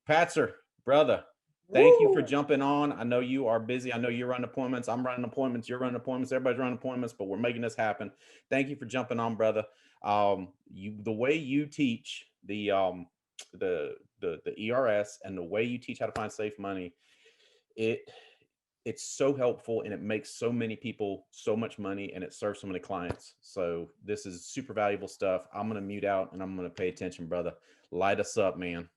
Patzer, brother, thank you for Woo! jumping on. I know you are busy. I know you're running appointments. I'm running appointments. You're running appointments. Everybody's running appointments, but we're making this happen. Thank you for jumping on, brother. The way you teach the ERS and the way you teach how to find safe money, it it's so helpful and it makes so many people so much money and it serves so many clients. So this is super valuable stuff. I'm gonna mute out and I'm gonna pay attention, brother. Light us up, man.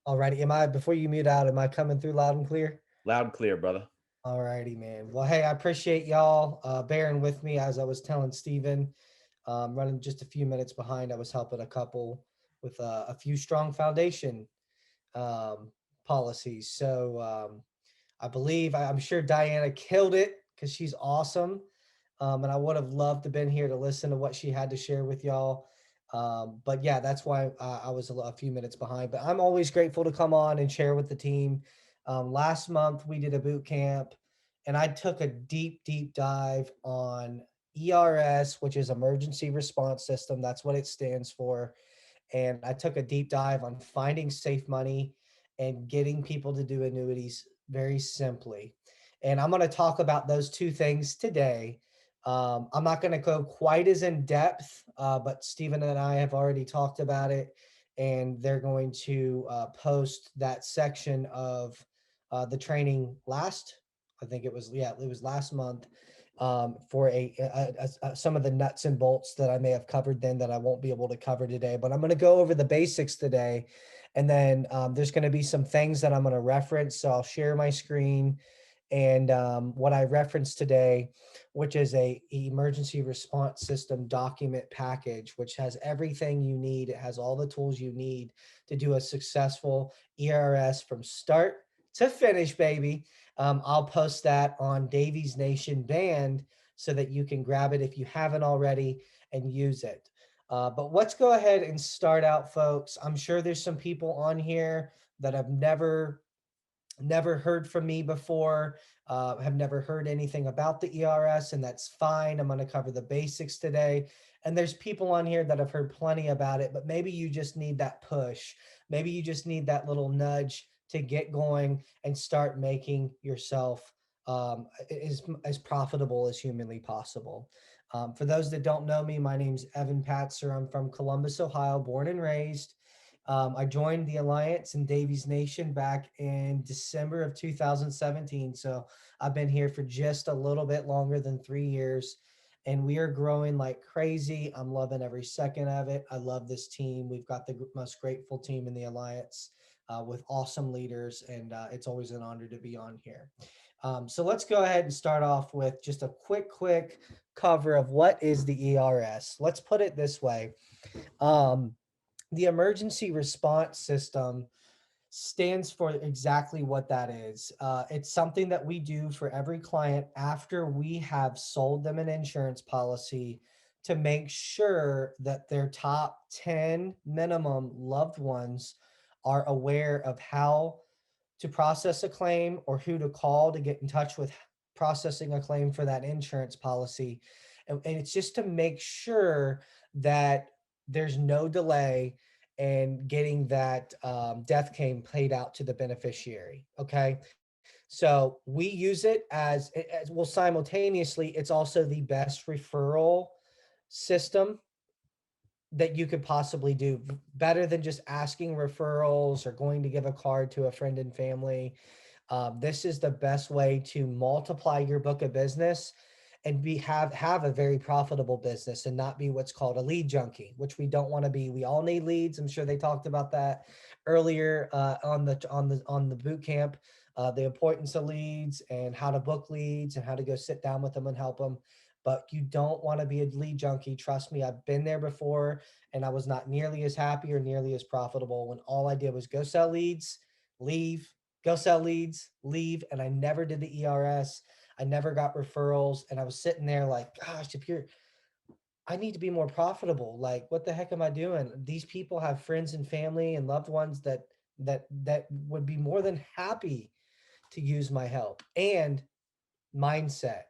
Alrighty, before you mute out, am I coming through loud and clear? Loud and clear, brother. Alrighty, man. Well, hey, I appreciate y'all bearing with me as I was telling Steven, running just a few minutes behind. I was helping a couple with a few strong foundation um, policies. So I'm sure Diana killed it because she's awesome. And I would have loved to been here to listen to what she had to share with y'all. But yeah, that's why I was a few minutes behind. But I'm always grateful to come on and share with the team. Last month we did a boot camp, and I took a deep dive on ERS, which is Emergency Response System. That's what it stands for. And I took a deep dive on finding safe money and getting people to do annuities very simply. And I'm going to talk about those two things today. I'm not going to go quite as in depth, but Stephen and I have already talked about it, and they're going to post that section of the training I think it was last month, for some of the nuts and bolts that I may have covered then that I won't be able to cover today. But I'm going to go over the basics today, and then there's going to be some things that I'm going to reference. So I'll share my screen and what I referenced today, which is a emergency response system document package, which has everything you need. It has all the tools you need to do a successful ERS from start to finish, baby. I'll post that on Davies Nation Band so that you can grab it if you haven't already and use it. But let's go ahead and start out, folks. I'm sure there's some people on here that have never heard from me before, have never heard anything about the ERS, and that's fine. I'm going to cover the basics today. And there's people on here that have heard plenty about it, but maybe you just need that push. Maybe you just need that little nudge to get going and start making yourself as profitable as humanly possible. For those that don't know me, my name's Evan Patzer. I'm from Columbus, Ohio, born and raised. I joined the Alliance and Davies Nation back in December of 2017. So I've been here for just a little bit longer than 3 years, and we are growing like crazy. I'm loving every second of it. I love this team. We've got the most grateful team in the Alliance, with awesome leaders, and it's always an honor to be on here. So let's go ahead and start off with just a quick cover of what is the ERS. Let's put it this way. Um, the emergency response system stands for exactly what that is. It's something that we do for every client after we have sold them an insurance policy to make sure that their top 10 minimum loved ones are aware of how to process a claim or who to call to get in touch with processing a claim for that insurance policy. And it's just to make sure that there's no delay in getting that death claim paid out to the beneficiary. Okay. So we use it as well, simultaneously, it's also the best referral system that you could possibly do, better than just asking referrals or going to give a card to a friend and family. This is the best way to multiply your book of business and have a very profitable business and not be what's called a lead junkie, which we don't want to be. We all need leads. I'm sure they talked about that earlier on the boot camp, the importance of leads and how to book leads and how to go sit down with them and help them. But you don't want to be a lead junkie. Trust me, I've been there before, and I was not nearly as happy or nearly as profitable when all I did was go sell leads, leave, go sell leads, leave, and I never did the ERS. I never got referrals, and I was sitting there like, gosh, I need to be more profitable. Like, what the heck am I doing? These people have friends and family and loved ones that would be more than happy to use my help and mindset.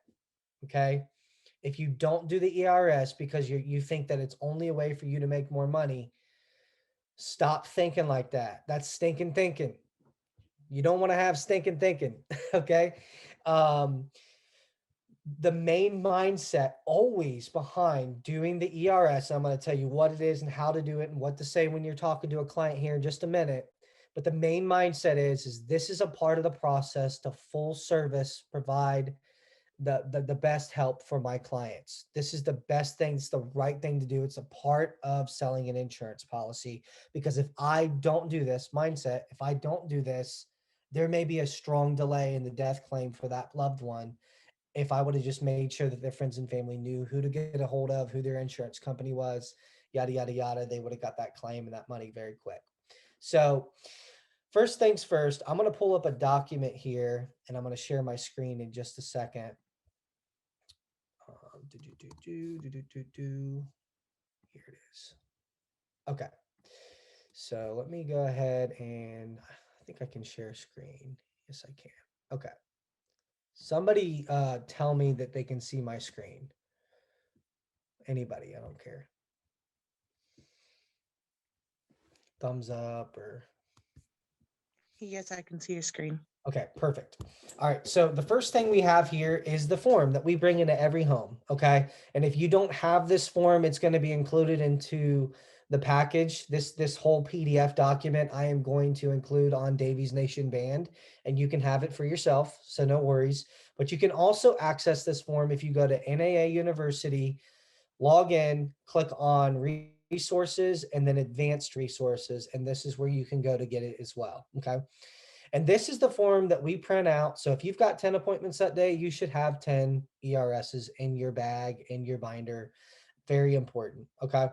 Okay. If you don't do the ERS because you think that it's only a way for you to make more money, stop thinking like that. That's stinking thinking. You don't want to have stinking thinking. Okay. Um, the main mindset always behind doing the ERS, I'm going to tell you what it is and how to do it and what to say when you're talking to a client here in just a minute. But the main mindset is this is a part of the process to full service provide the best help for my clients. This is the best thing. It's the right thing to do. It's a part of selling an insurance policy. Because if I don't do this mindset, if I don't do this, there may be a strong delay in the death claim for that loved one. If I would have just made sure that their friends and family knew who to get a hold of, who their insurance company was, yada, yada, yada, they would have got that claim and that money very quick. So, first things first, I'm going to pull up a document here and I'm going to share my screen in just a second. Here it is. Okay. So let me go ahead and I think I can share screen. Yes, I can. Okay. Somebody tell me that they can see my screen. Anybody, I don't care. Thumbs up or Yes, I can see your screen. okay, perfect. All right. So the first thing we have here is the form that we bring into every home. Okay. And if you don't have this form, it's going to be included into the package. This whole PDF document I am going to include on Davies Nation Band, and you can have it for yourself. So no worries. But you can also access this form if you go to NAA University, log in, click on resources, and then advanced resources. And this is where you can go to get it as well. Okay. And this is the form that we print out. So if you've got 10 appointments that day, you should have 10 ERSs in your bag, in your binder. Very important. Okay.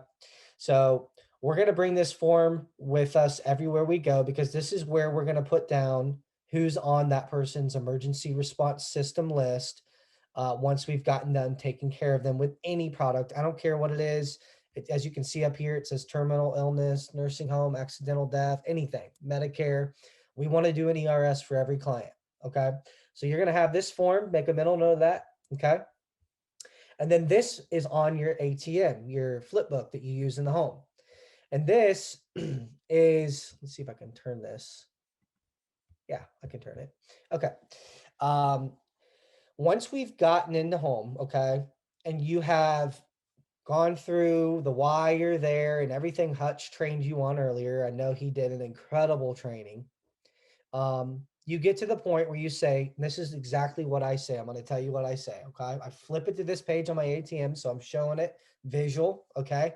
So we're going to bring this form with us everywhere we go because this is where we're going to put down who's on that person's emergency response system list once we've gotten done taking care of them with any product. I don't care what it is. As you can see up here, it says terminal illness, nursing home, accidental death, anything, Medicare. We want to do an ERS for every client. Okay. So you're going to have this form, make a mental note of that. Okay. And then this is on your ATM, your flip book that you use in the home. And this is, let's see if I can turn this. Yeah, I can turn it. Okay. Um, Once we've gotten into home, okay, and you have gone through the why you're there and everything Hutch trained you on earlier, I know he did an incredible training. You get to the point where you say, this is exactly what I say. I'm going to tell you what I say. Okay. I flip it to this page on my ATM. So I'm showing it visual. Okay.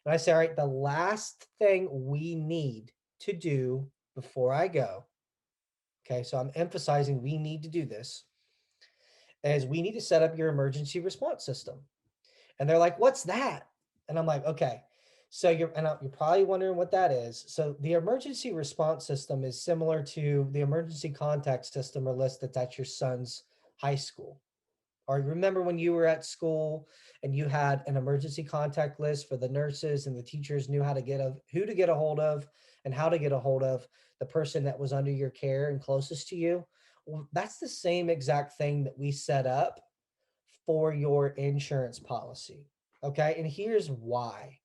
And I say, all right, the last thing we need to do before I go. Okay. So I'm emphasizing we need to do this is we need to set up your emergency response system. And they're like, what's that? And I'm like, okay. So you're probably wondering what that is. So the emergency response system is similar to the emergency contact system or list that's at your son's high school. Or remember when you were at school and you had an emergency contact list for the nurses and the teachers knew how to who to get a hold of and how to get a hold of the person that was under your care and closest to you. Well, that's the same exact thing that we set up for your insurance policy. Okay. And here's why.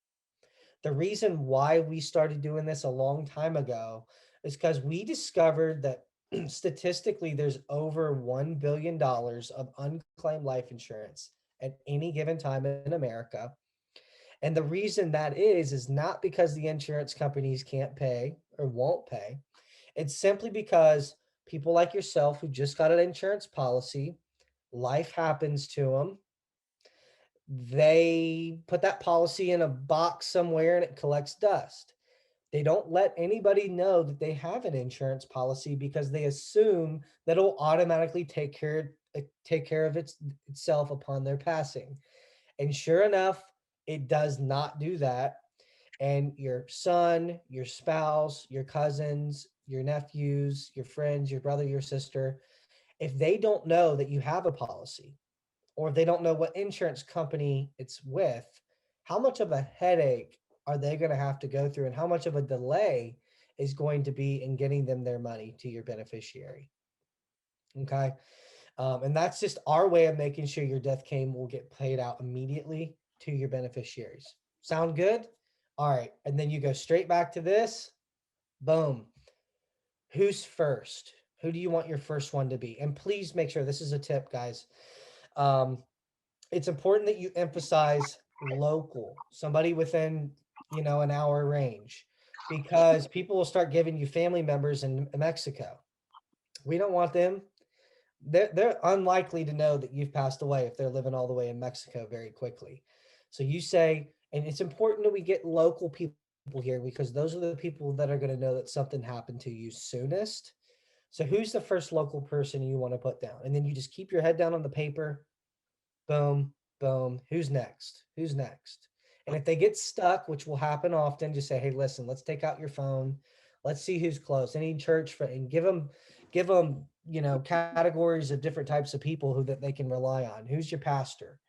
The reason why we started doing this a long time ago is because we discovered that statistically there's over $1 billion of unclaimed life insurance at any given time in America. And the reason that is not because the insurance companies can't pay or won't pay. It's simply because people like yourself who just got an insurance policy, life happens to them, they put that policy in a box somewhere and it collects dust. They don't let anybody know that they have an insurance policy because they assume that it'll automatically take care of itself upon their passing. And sure enough, it does not do that. And your son, your spouse, your cousins, your nephews, your friends, your brother, your sister, if they don't know that you have a policy, or if they don't know what insurance company it's with, how much of a headache are they going to have to go through and how much of a delay is going to be in getting them their money to your beneficiary? Okay. And that's just our way of making sure your death claim will get paid out immediately to your beneficiaries. Sound good? All right. And then you go straight back to this. Boom. Who's first? Who do you want your first one to be? And please make sure, this is a tip, guys. Um, it's important that you emphasize local, somebody within, an hour range, because people will start giving you family members in Mexico. We don't want them. They're unlikely to know that you've passed away if they're living all the way in Mexico very quickly. So you say, and it's important that we get local people here because those are the people that are going to know that something happened to you soonest. So who's the first local person you want to put down? And then you just keep your head down on the paper. Boom, boom. Who's next? Who's next? And if they get stuck, which will happen often, just say, hey, listen, let's take out your phone. Let's see who's close. Any church friend, and give them, categories of different types of people who that they can rely on. Who's your pastor?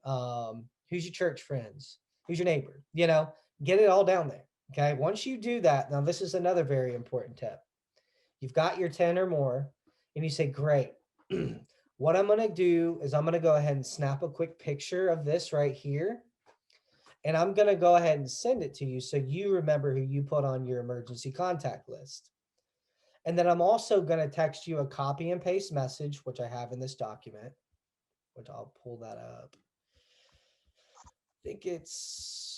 Who's your church friends? Who's your neighbor? Get it all down there. Okay. Once you do that, now this is another very important tip. You've got your 10 or more, and you say, great. What I'm going to do is I'm going to go ahead and snap a quick picture of this right here. And I'm going to go ahead and send it to you so you remember who you put on your emergency contact list. And then I'm also going to text you a copy and paste message, which I have in this document, which I'll pull that up. I think it's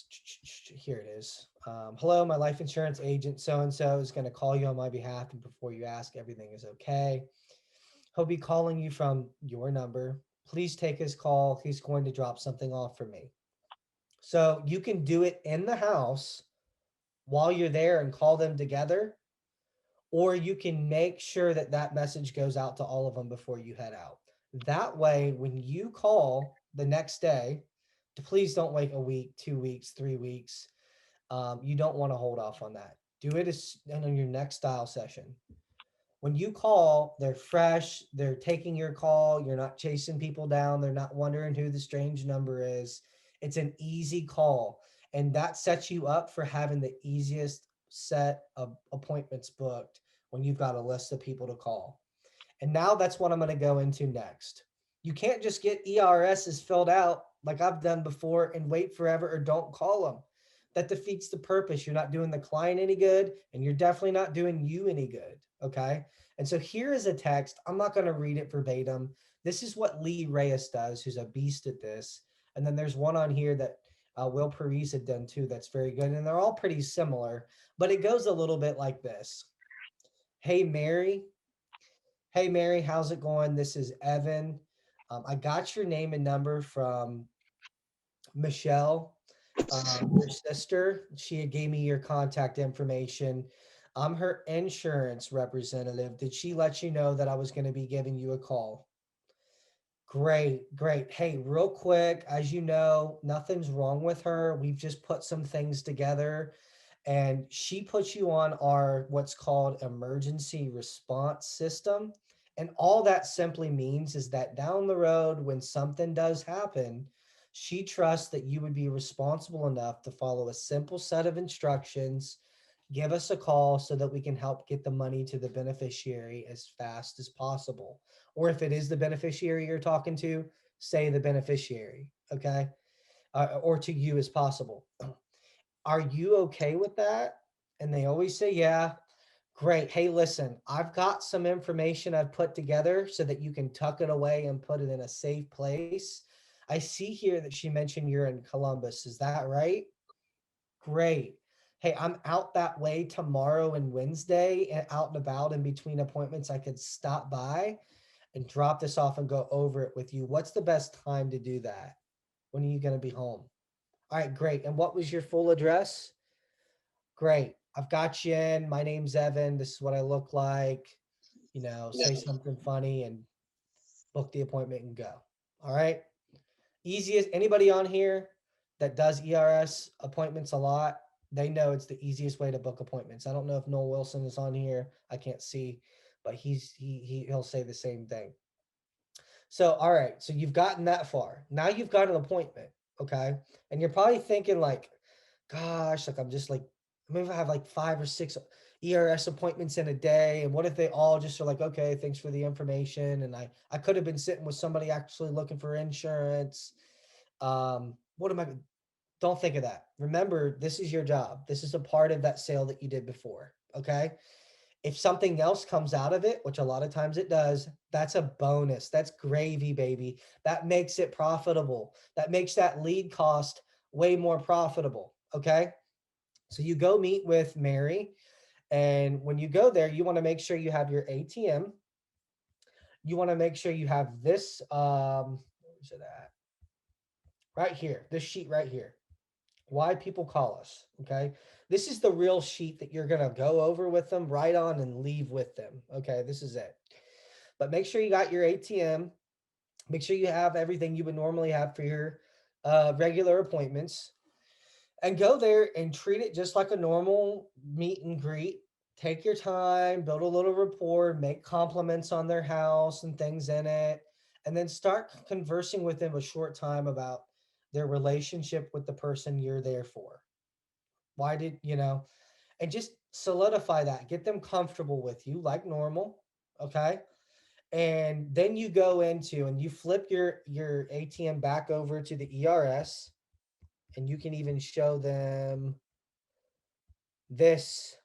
here it is. Hello, my life insurance agent so-and-so is going to call you on my behalf. And before you ask, everything is okay. He'll be calling you from your number. Please take his call. He's going to drop something off for me. So you can do it in the house while you're there and call them together, or you can make sure that that message goes out to all of them before you head out. That way, when you call the next day, please don't wait a week, 2 weeks, 3 weeks. You don't want to hold off on that. Do it on your next dial session. When you call, they're fresh, they're taking your call, you're not chasing people down, they're not wondering who the strange number is. It's an easy call, and that sets you up for having the easiest set of appointments booked when you've got a list of people to call. And now that's what I'm going to go into next. You can't just get ERSs filled out like I've done before and wait forever or don't call them. That defeats the purpose. You're not doing the client any good, and you're definitely not doing you any good. Okay. And so here is a text. I'm not going to read it verbatim. This is what Lee Reyes does, who's a beast at this. And then there's one on here that Will Paris had done too that's very good. And they're all pretty similar, but it goes a little bit like this. Hey, Mary. Hey, Mary, how's it going? This is Evan. I got your name and number from Michelle, your sister. She had gave me your contact information. I'm her insurance representative. Did she let you know that I was going to be giving you a call? Great, great. Hey, real quick, as you know, nothing's wrong with her. We've just put some things together, and she puts you on our what's called emergency response system. And all that simply means is that down the road, when something does happen, she trusts that you would be responsible enough to follow a simple set of instructions, give us a call so that we can help get the money to the beneficiary as fast as possible. Or if it is the beneficiary you're talking to, say the beneficiary, okay? Or to you as possible. Are you okay with that? And they always say, yeah. Great. Hey, listen, I've got some information I've put together so that you can tuck it away and put it in a safe place. I see here that she mentioned you're in Columbus. Is that right? Great. Hey, I'm out that way tomorrow and Wednesday and out and about in between appointments. I could stop by and drop this off and go over it with you. What's the best time to do that? When are you going to be home? All right, great. And what was your full address? Great. I've got you in. My name's Evan. This is what I look like. Say something funny and book the appointment and go. All right. Easiest. Anybody on here that does ERS appointments a lot, they know it's the easiest way to book appointments. I don't know if Noel Wilson is on here. I can't see, but he'll say the same thing. So, all right. So you've gotten that far. Now you've got an appointment. Okay. And you're probably thinking like, gosh, like I'm just like, maybe I have like 5 or 6 ERS appointments in a day. And what if they all just are like, okay, thanks for the information. And I could have been sitting with somebody actually looking for insurance. What am I? Don't think of that. Remember, this is your job. This is a part of that sale that you did before. Okay. If something else comes out of it, which a lot of times it does, that's a bonus. That's gravy, baby. That makes it profitable. That makes that lead cost way more profitable. Okay. So you go meet with Mary. And when you go there, you want to make sure you have your ATM. You want to make sure you have this, where's it at? Right here, this sheet right here. Why people call us. Okay. This is the real sheet that you're going to go over with them, write on, and leave with them. Okay. This is it. But make sure you got your ATM. Make sure you have everything you would normally have for your regular appointments, and go there and treat it just like a normal meet and greet. Take your time, build a little rapport, make compliments on their house and things in it, and then start conversing with them a short time about their relationship with the person you're there for. Why did you know? And just solidify that. Get them comfortable with you like normal. Okay. And then you go into and you flip your ATM back over to the ERS, and you can even show them this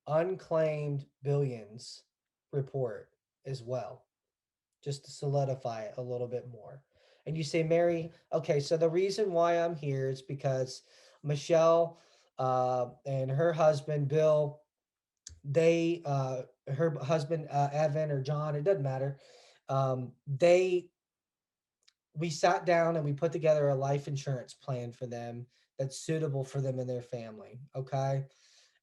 unclaimed billions report as well, just to solidify it a little bit more. And you say, Mary, okay, so the reason why I'm here is because Michelle and her husband Bill, they her husband Evan or John, it doesn't matter. They We sat down and we put together a life insurance plan for them that's suitable for them and their family. Okay.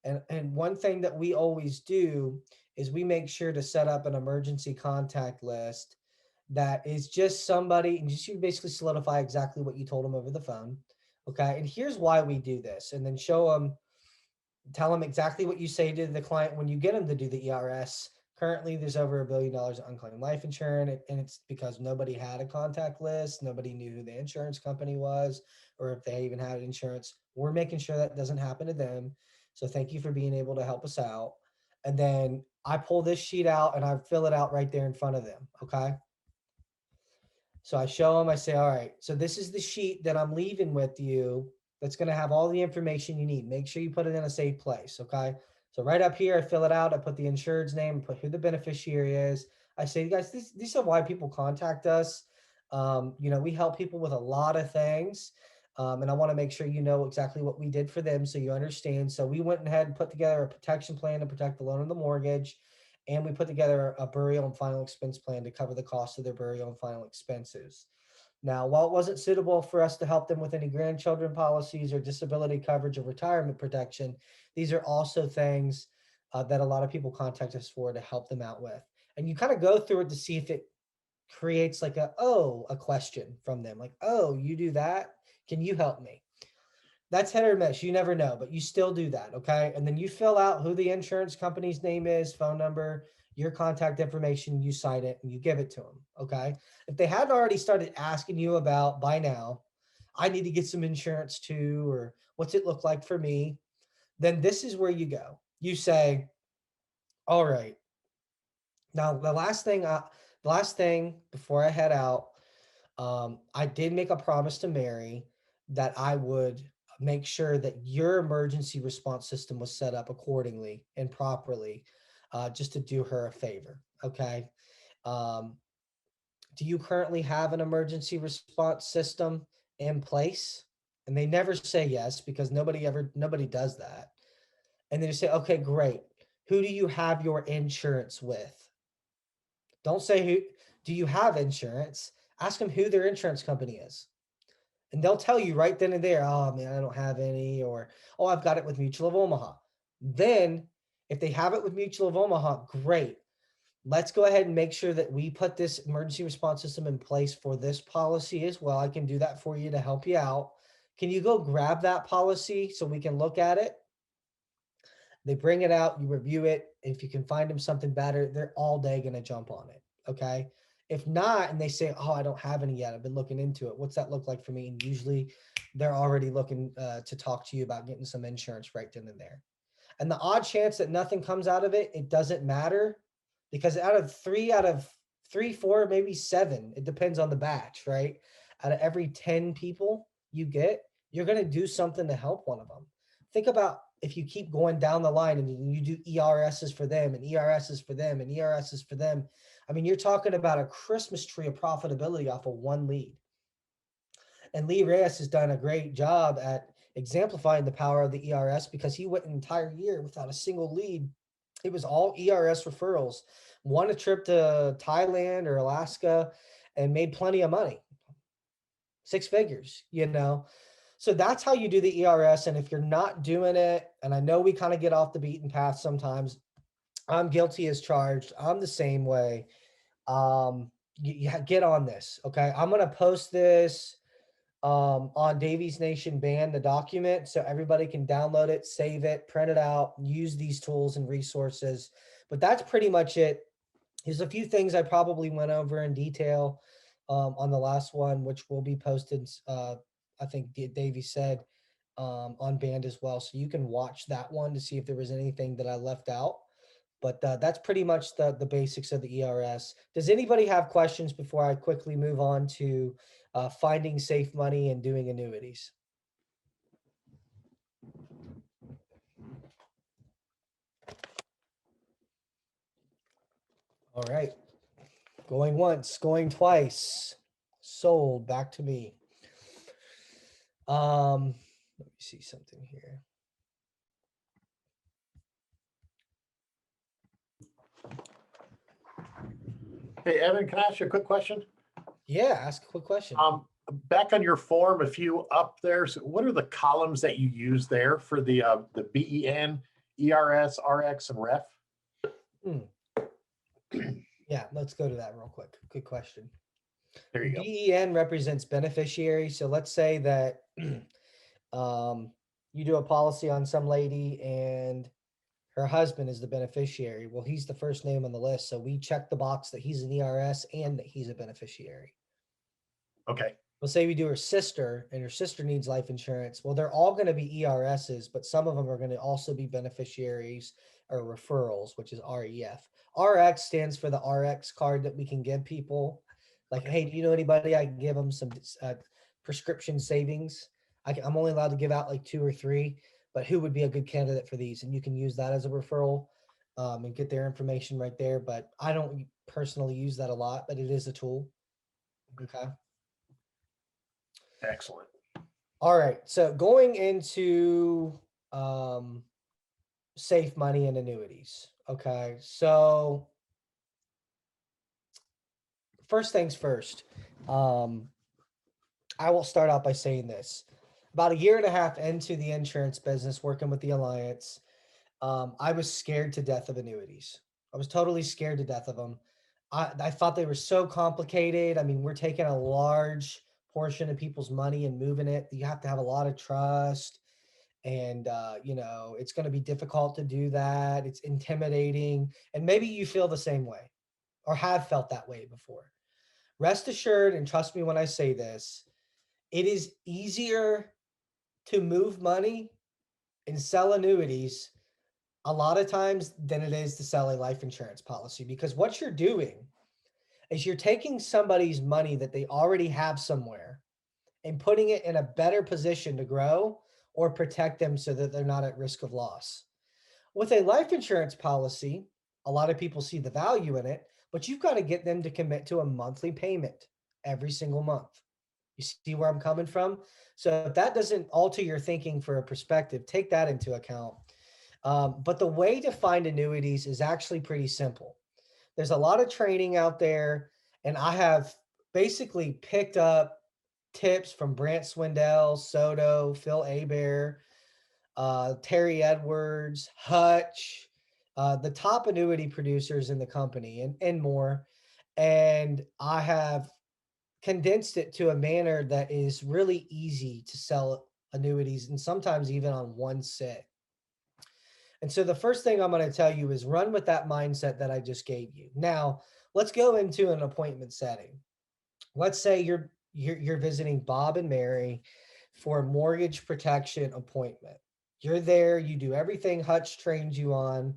And one thing that we always do is we make sure to set up an emergency contact list that is just somebody, and just you basically solidify exactly what you told them over the phone. Okay. And here's why we do this. And then show them, tell them exactly what you say to the client when you get them to do the ERS. Currently, there's over $1 billion of unclaimed life insurance, and it's because nobody had a contact list, nobody knew who the insurance company was, or if they even had insurance. We're making sure that doesn't happen to them. So thank you for being able to help us out. And then I pull this sheet out and I fill it out right there in front of them. Okay. So I show them, I say, all right, so this is the sheet that I'm leaving with you that's going to have all the information you need. Make sure you put it in a safe place. Okay. So right up here, I fill it out. I put the insured's name, put who the beneficiary is. I say, you guys, these are why people contact us. We help people with a lot of things. And I want to make sure you know exactly what we did for them so you understand. So we went ahead and put together a protection plan to protect the loan and the mortgage. And we put together a burial and final expense plan to cover the cost of their burial and final expenses. Now, while it wasn't suitable for us to help them with any grandchildren policies or disability coverage or retirement protection, these are also things that a lot of people contact us for to help them out with. And you kind of go through it to see if it creates like a question from them, like, oh, you do that? Can you help me? That's hit or miss. You never know, but you still do that. Okay. And then you fill out who the insurance company's name is, phone number, your contact information, you sign it and you give it to them. Okay. If they hadn't already started asking you about by now, I need to get some insurance too, or what's it look like for me? Then this is where you go. You say, all right, now the last thing before I head out, I did make a promise to Mary that I would make sure that your emergency response system was set up accordingly and properly, just to do her a favor. Okay. Um, do you currently have an emergency response system in place? And they never say yes because nobody does that. And then you say, okay, great. Who do you have your insurance with? Don't say who. Do you have insurance? Ask them who their insurance company is. And they'll tell you right then and there, oh man, I don't have any, or oh, I've got it with Mutual of Omaha. Then, if they have it with Mutual of Omaha, great. Let's go ahead and make sure that we put this emergency response system in place for this policy as well. I can do that for you to help you out. Can you go grab that policy so we can look at it? They bring it out, you review it. If you can find them something better, they're all day going to jump on it. Okay. If not, and they say, oh, I don't have any yet, I've been looking into it. What's that look like for me? And usually they're already looking to talk to you about getting some insurance right then and there. And the odd chance that nothing comes out of it, it doesn't matter, because out of three, four, maybe seven, it depends on the batch, right? Out of every 10 people you get, you're going to do something to help one of them. Think about if you keep going down the line and you do ERSs for them and ERSs for them and ERSs for them, I mean, you're talking about a Christmas tree of profitability off of one lead. And Lee Reyes has done a great job at exemplifying the power of the ERS because he went an entire year without a single lead. It was all ERS referrals. Won a trip to Thailand or Alaska and made plenty of money. 6 figures, you know. So that's how you do the ERS. And if you're not doing it, and I know we kind of get off the beaten path sometimes, I'm guilty as charged. I'm the same way. You get on this. Okay. I'm going to post this on Davies Nation Band, the document, so everybody can download it, save it, print it out, use these tools and resources. But that's pretty much it. There's a few things I probably went over in detail on the last one, which will be posted, I think Davey said, on Band as well. So you can watch that one to see if there was anything that I left out. But that's pretty much the basics of the ERS. Does anybody have questions before I quickly move on to finding safe money and doing annuities? All right. Going once, going twice. Sold. Back to me. Let me see something here. Hey, Evan, can I ask you a quick question? Yeah, ask a quick question. Back on your form, a few up there. So what are the columns that you use there for the BEN, ERS, RX, and REF? Yeah, let's go to that real quick. Good question. There you go. BEN represents beneficiary. So let's say that you do a policy on some lady and her husband is the beneficiary. Well, he's the first name on the list. So we check the box that he's an ERS and that he's a beneficiary. Okay. Let's say we do her sister and her sister needs life insurance. Well, they're all going to be ERSs, but some of them are going to also be beneficiaries or referrals, which is REF. RX stands for the RX card that we can give people. Like, hey, do you know anybody I can give them some prescription savings? I'm only allowed to give out like 2 or 3, but who would be a good candidate for these? And you can use that as a referral and get their information right there. But I don't personally use that a lot, but it is a tool. Okay. Excellent. All right. So going into safe money and annuities. Okay. So first things first, I will start out by saying this. About 1.5 years into the insurance business, working with the Alliance, I was scared to death of annuities. I was totally scared to death of them. I thought they were so complicated. I mean, we're taking a large portion of people's money and moving it. You have to have a lot of trust. And, it's going to be difficult to do that. It's intimidating. And maybe you feel the same way or have felt that way before. Rest assured, and trust me when I say this, it is easier to move money and sell annuities a lot of times than it is to sell a life insurance policy, because what you're doing is you're taking somebody's money that they already have somewhere and putting it in a better position to grow or protect them so that they're not at risk of loss. With a life insurance policy, a lot of people see the value in it, but you've got to get them to commit to a monthly payment every single month. You see where I'm coming from? So if that doesn't alter your thinking for a perspective, take that into account. But the way to find annuities is actually pretty simple. There's a lot of training out there, and I have basically picked up tips from Brant Swindell, Soto, Phil Hebert, Terry Edwards, Hutch, the top annuity producers in the company and more. And I have condensed it to a manner that is really easy to sell annuities and sometimes even on one sit. And so the first thing I'm going to tell you is run with that mindset that I just gave you. Now, let's go into an appointment setting. Let's say you're visiting Bob and Mary for a mortgage protection appointment. You're there, you do everything Hutch trained you on.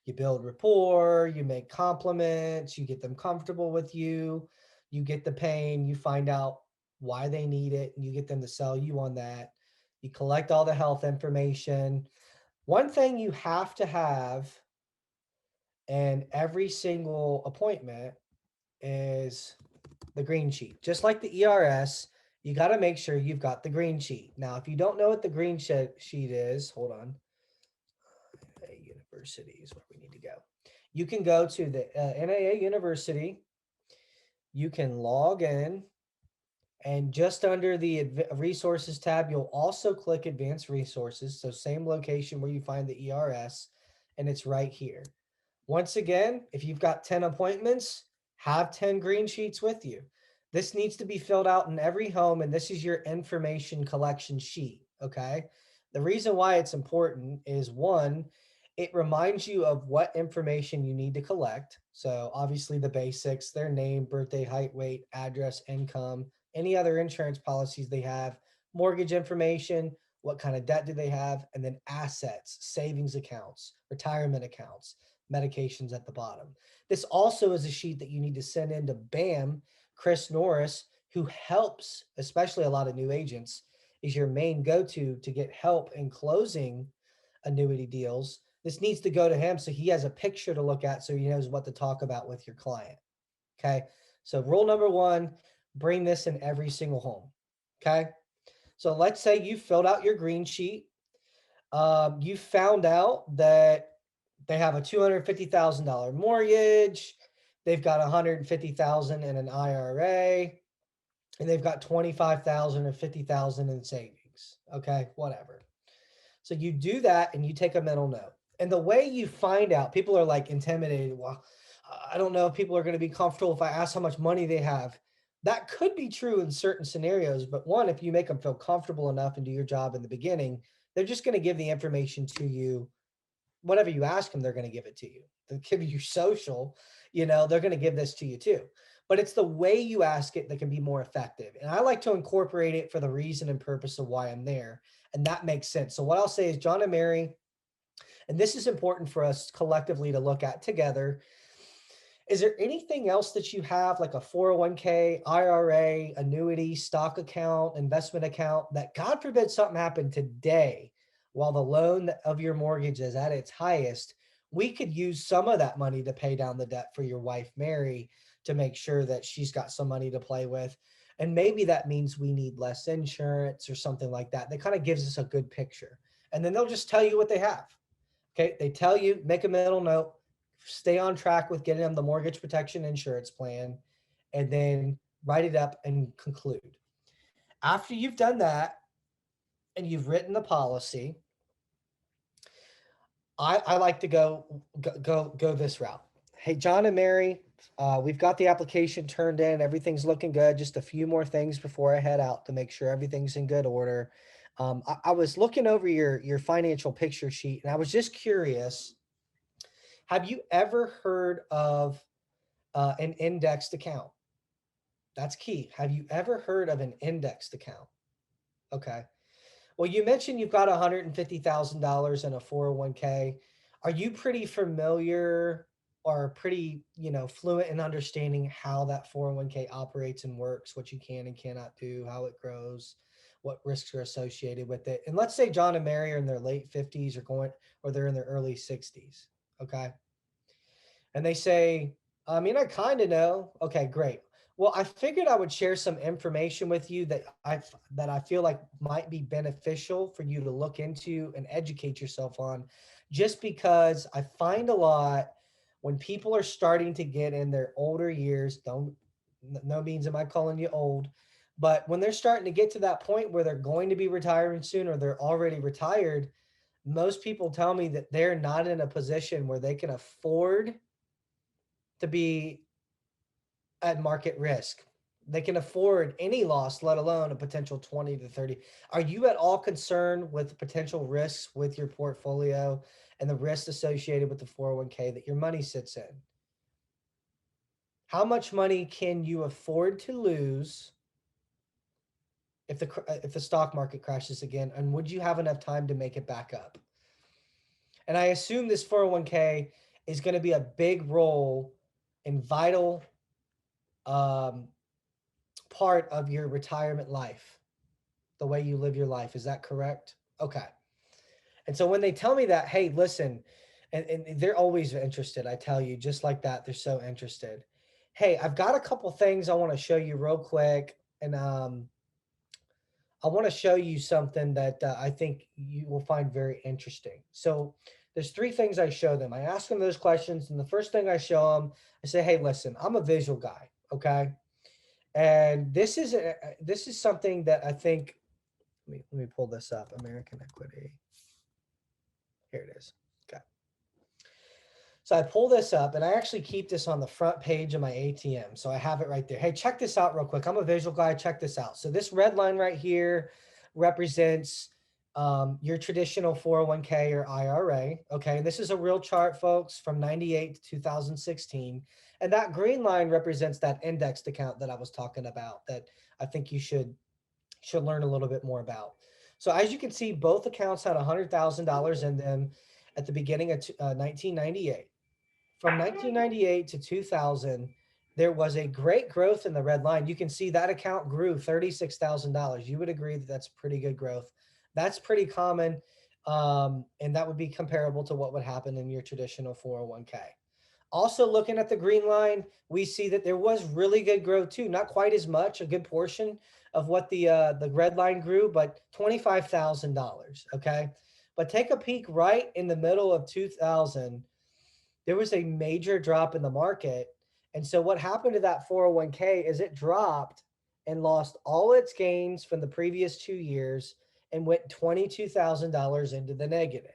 You build rapport, you make compliments, you get them comfortable with you, you get the pain, you find out why they need it, and you get them to sell you on that. You collect all the health information. One thing you have to have in every single appointment is the green sheet. Just like the ERS, you got to make sure you've got the green sheet. Now, if you don't know what the green sheet is, hold on. University is where we need to go. You can go to the NAA University. You can log in, and just under the resources tab, you'll also click advanced resources. So same location where you find the ERS, and it's right here. Once again, if you've got 10 appointments, have 10 green sheets with you. This needs to be filled out in every home, and this is your information collection sheet, okay? The reason why it's important is, one, it reminds you of what information you need to collect. So obviously the basics, their name, birthday, height, weight, address, income, any other insurance policies they have, mortgage information, what kind of debt do they have, and then assets, savings accounts, retirement accounts, medications at the bottom. This also is a sheet that you need to send in to BAM, Chris Norris, who helps, especially a lot of new agents, is your main go-to to get help in closing annuity deals. This needs to go to him so he has a picture to look at so he knows what to talk about with your client. Okay. So rule number one, bring this in every single home. Okay. So let's say you filled out your green sheet. You found out that they have a $250,000 mortgage. They've got $150,000 in an IRA, and they've got $25,000 or $50,000 in savings. Okay, whatever. So you do that and you take a mental note. And the way you find out, people are like intimidated. Well, I don't know if people are going to be comfortable if I ask how much money they have. That could be true in certain scenarios, but one, if you make them feel comfortable enough and do your job in the beginning, they're just going to give the information to you. Whatever you ask them, they're going to give it to you. They'll give you social, they're going to give this to you too. But it's the way you ask it that can be more effective. And I like to incorporate it for the reason and purpose of why I'm there. And that makes sense. So what I'll say is, John and Mary, and this is important for us collectively to look at together. Is there anything else that you have, like a 401k, IRA, annuity, stock account, investment account, that God forbid something happened today while the loan of your mortgage is at its highest, we could use some of that money to pay down the debt for your wife, Mary, to make sure that she's got some money to play with. And maybe that means we need less insurance or something like that. That kind of gives us a good picture. And then they'll just tell you what they have. Okay, they tell you, make a mental note, stay on track with getting them the mortgage protection insurance plan, and then write it up and conclude. After you've done that and you've written the policy, I like to go this route. Hey, John and Mary, we've got the application turned in. Everything's looking good. Just a few more things before I head out to make sure everything's in good order. I was looking over your financial picture sheet, and I was just curious. Have you ever heard of an indexed account? That's key. Have you ever heard of an indexed account? Okay. Well, you mentioned you've got $150,000 in a 401k. Are you pretty familiar or pretty, fluent in understanding how that 401k operates and works, what you can and cannot do, how it grows, what risks are associated with it? And let's say John and Mary are in their late 50s or they're in their early 60s. Okay. And they say, I mean, I kind of know. Okay, great. Well, I figured I would share some information with you that I feel like might be beneficial for you to look into and educate yourself on, just because I find a lot when people are starting to get in their older years, no means am I calling you old, but when they're starting to get to that point where they're going to be retiring soon or they're already retired, most people tell me that they're not in a position where they can afford to be at market risk. They can afford any loss, let alone a potential 20 to 30. Are you at all concerned with potential risks with your portfolio and the risks associated with the 401k that your money sits in? How much money can you afford to lose if the stock market crashes again? And would you have enough time to make it back up? And I assume this 401k is going to be a big role in vital part of your retirement life. the way you live your life. Is that correct? Okay. And so when they tell me that, hey, listen, and they're always interested, I tell you, just like that, they're so interested. Hey, I've got a couple things I want to show you real quick. And I want to show you something that I think you will find very interesting. So there's three things I show them. I ask them those questions, and the first thing I show them, I say, "Hey, listen, I'm a visual guy, okay? And this is something that I think. Let me pull this up. American Equity. Here it is. Okay. So I pull this up, and I actually keep this on the front page of my ATM. So I have it right there. Hey, check this out real quick. I'm a visual guy. Check this out. So this red line right here represents your traditional 401k or IRA. Okay. And this is a real chart, folks, from 98 to 2016. And that green line represents that indexed account that I was talking about that I think you should learn a little bit more about. So as you can see, both accounts had $100,000 in them at the beginning of 1998. From 1998 to 2000, there was a great growth in the red line. You can see that account grew $36,000. You would agree that that's pretty good growth. That's pretty common. And that would be comparable to what would happen in your traditional 401k. Also looking at the green line, we see that there was really good growth too. Not quite as much, a good portion of what the red line grew, but $25,000. Okay. But take a peek right in the middle of 2000, there was a major drop in the market. And so what happened to that 401k is it dropped and lost all its gains from the previous 2 years and went $22,000 into the negative.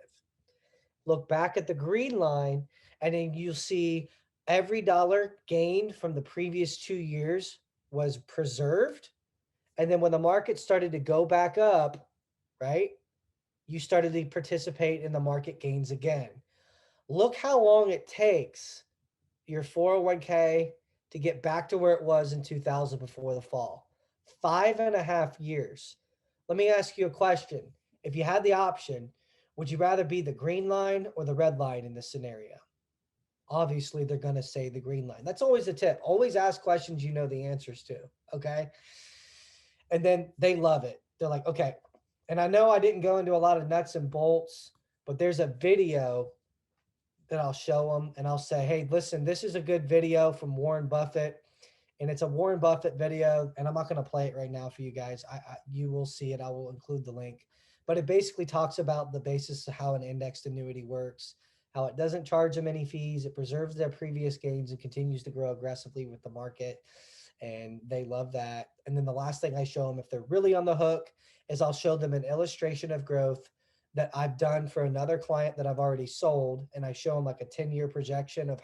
Look back at the green line, and then you'll see every dollar gained from the previous 2 years was preserved. And then when the market started to go back up, right, you started to participate in the market gains again. Look how long it takes your 401k to get back to where it was in 2000 before the fall. 5.5 years. Let me ask you a question. If you had the option, would you rather be the green line or the red line in this scenario? Obviously, they're going to say the green line. That's always a tip. Always ask questions you know the answers to. Okay. And then they love it. They're like, okay. And I know I didn't go into a lot of nuts and bolts, but there's a video that I'll show them and I'll say, hey, listen, this is a good video from Warren Buffett. And it's a Warren Buffett video. And I'm not going to play it right now for you guys. You will see it. I will include the link. But it basically talks about the basis of how an indexed annuity works, how it doesn't charge them any fees. It preserves their previous gains and continues to grow aggressively with the market. And they love that. And then the last thing I show them, if they're really on the hook, is I'll show them an illustration of growth that I've done for another client that I've already sold. And I show them like a 10-year projection of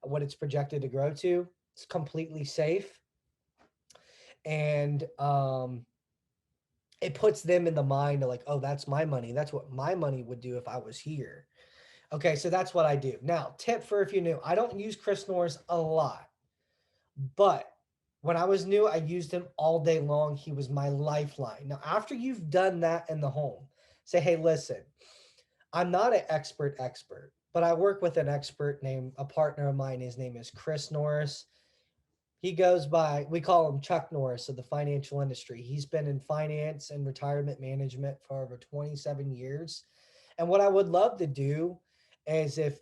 what it's projected to grow to. It's completely safe. And it puts them in the mind of like, oh, that's my money. That's what my money would do if I was here. Okay, so that's what I do. Now, tip for if you're new, I don't use Chris Norris a lot, but when I was new, I used him all day long. He was my lifeline. Now, after you've done that in the home, say, hey, listen, I'm not an expert, but I work with an expert named a partner of mine. His name is Chris Norris. He goes by, we call him Chuck Norris of the financial industry. He's been in finance and retirement management for over 27 years. And what I would love to do is if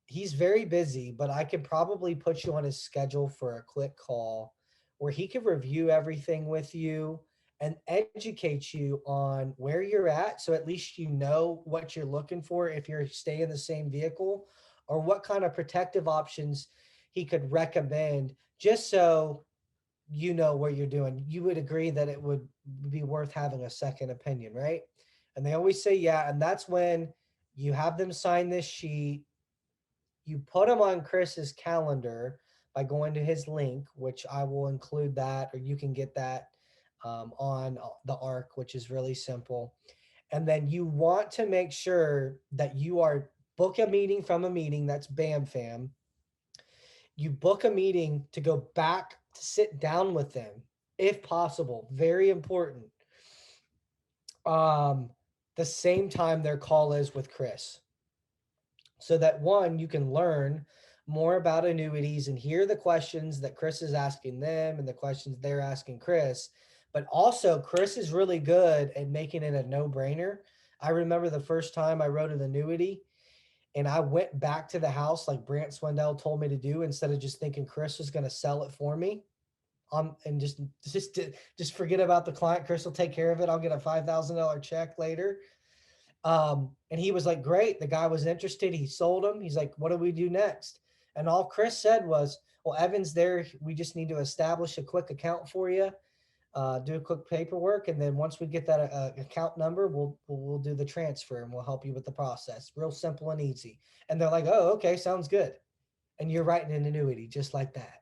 he's very busy, but I could probably put you on his schedule for a quick call where he could review everything with you and educate you on where you're at. So at least you know what you're looking for if you're staying in the same vehicle, or what kind of protective options he could recommend, just so you know what you're doing. You would agree that it would be worth having a second opinion, right? And they always say, yeah. And that's when you have them sign this sheet. You put them on Chris's calendar by going to his link, which I will include that, or you can get that on the ARC, which is really simple. And then you want to make sure that you are book a meeting from a meeting. That's BAMFAM. You book a meeting to go back to sit down with them, if possible. Very important. The same time their call is with Chris, so that one, you can learn more about annuities and hear the questions that Chris is asking them and the questions they're asking Chris. But also Chris is really good at making it a no-brainer. I remember the first time I wrote an annuity and I went back to the house like Brant Swindell told me to do, instead of just thinking Chris was going to sell it for me. And just forget about the client. Chris will take care of it. I'll get a $5,000 check later. And he was like, great. The guy was interested. He sold him. He's like, what do we do next? And all Chris said was, well, Evan's there. We just need to establish a quick account for you, do a quick paperwork. And then once we get that account number, we'll do the transfer and we'll help you with the process. Real simple and easy. And they're like, oh, okay, sounds good. And you're writing an annuity just like that.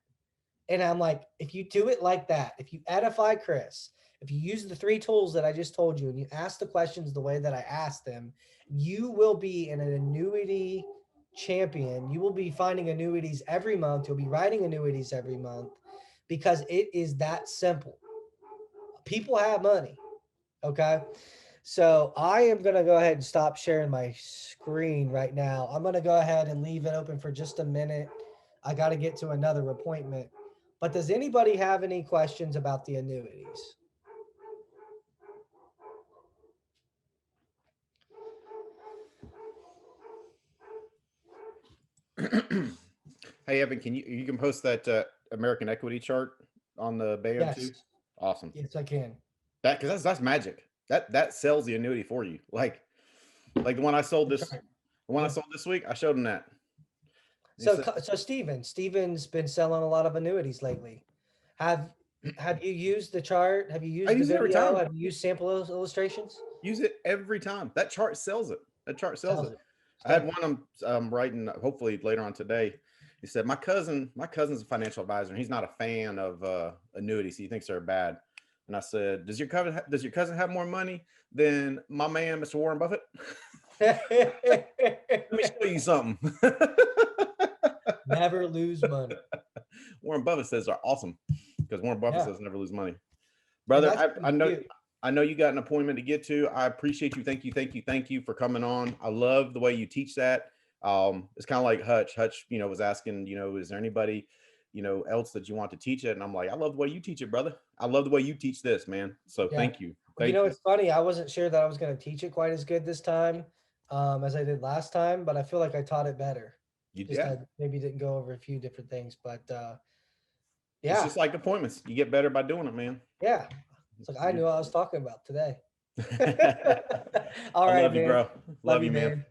And I'm like, if you do it like that, if you edify Chris, if you use the 3 tools that I just told you and you ask the questions the way that I asked them, you will be an annuity champion. You will be finding annuities every month. You'll be writing annuities every month because it is that simple. People have money. Okay. So I am going to go ahead and stop sharing my screen right now. I'm going to go ahead and leave it open for just a minute. I got to get to another appointment. But does anybody have any questions about the annuities? Hey, Evan, you can post that American Equity chart on the BAM Yes. too? Awesome. Yes, I can. Because that's magic. That sells the annuity for you. Like the one I sold this, Right. the one I Yeah. sold this week, I showed him that. He So, said, Steven's been selling a lot of annuities lately. Have you used the chart? Have you used I the use it every video? time. Have you used sample illustrations? use it every time. That chart sells it. That chart sells Sells it. it. I had one I'm writing hopefully later on today. He said, my cousin's a financial advisor and he's not a fan of annuities. He thinks they're bad. And I said, does your cousin have more money than my man, Mr. Warren Buffett? Let me show you something. Never lose money. Warren Buffett says they're awesome because Warren Buffett Yeah. says never lose money. And Brother, that's I know cute. I know you got an appointment to get to. I appreciate you. Thank you for coming on. I love the way you teach that. It's kind of like Hutch. Hutch, was asking, is there anybody, else that you want to teach it? And I'm like, I love the way you teach it, brother. I love the way you teach this, man. So Yeah. thank you. Well, Thank you. it's funny. I wasn't sure that I was going to teach it quite as good this time as I did last time, but I feel like I taught it better. I maybe didn't go over a few different things, but It's just like appointments. You get better by doing it, man. Yeah. It's like I knew what I was talking about today. I All right, love you, man. bro. Love you, man. man.